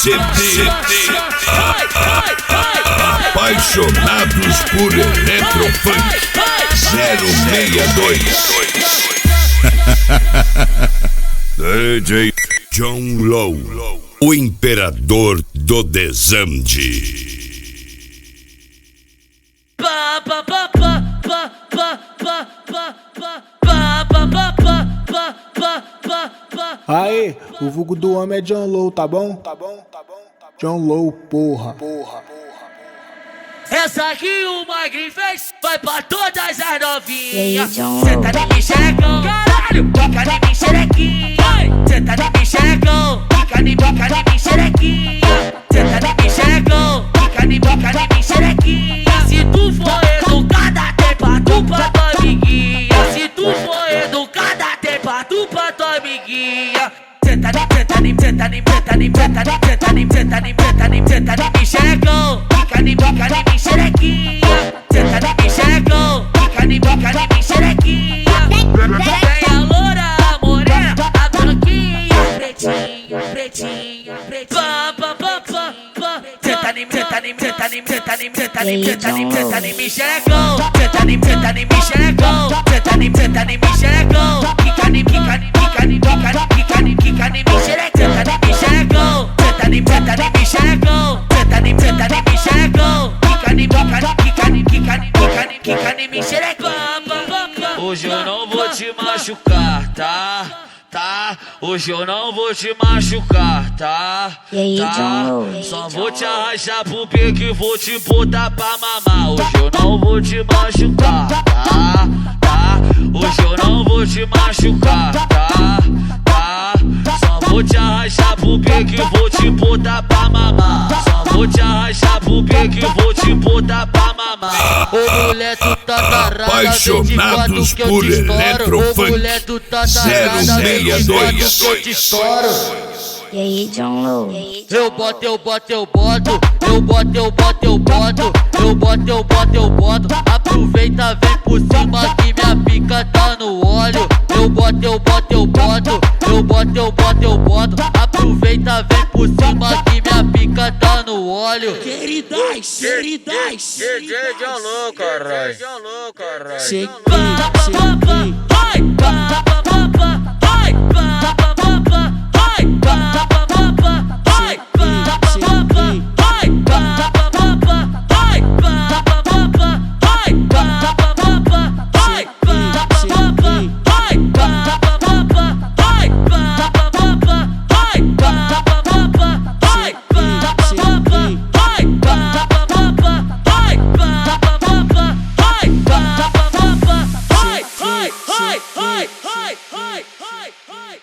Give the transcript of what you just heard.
CD Apaixonados por Eletrofunk 062 DJ John Low, o imperador do Desande. Aê, o vulgo do homem é John Low, tá bom? John Low, porra. Essa aqui o Magrin fez, vai pra todas as novinhas. Senta de mim xerecão, caralho, pica de mim xerequinha. Senta de mim xerecão, pica de mim xerequinha. Senta de mim xerecão, pica de mim xerequinha. Se tu for educada, tem pra tu pra tua amiguinha. Se tu for educada, tem pra tu pra tua amiguinha. Senta de mim xerecão, pica de mim xerequinha. Senta de mim xerecão, pica de mim xerequinha. Vem a loura, a morena, a branquinha, pretinha. Senta de mim xerecão, senta de mim xerecão, senta de mim xerecão, pica de mim xerecão, senta de mim xerecão, senta de mim xerecão, senta de mim xerecão, pica de mim xerecão. Hoje eu não vou te machucar, tá? Hoje eu não vou te machucar, tá? Só vou te arrastar pro peito e vou te botar pra mamar. Hoje eu não vou te machucar, tá? Hoje eu não vou te machucar, tá? Só vou te arrastar pro peito e vou te botar pra mamar. Só vou te arrastar pro peito e vou te botar pra mamar. Ô mulher, tu tá tarada, Apaixonados por Eletrofunk 062 que eu te estouro. E aí, John Low? Eu boto, aproveita, vem por cima que minha pica tá no óleo. Eu boto, aproveita, vem por cima que minha pica tá no óleo. Queridas, DJ John Low, caralho. Hi.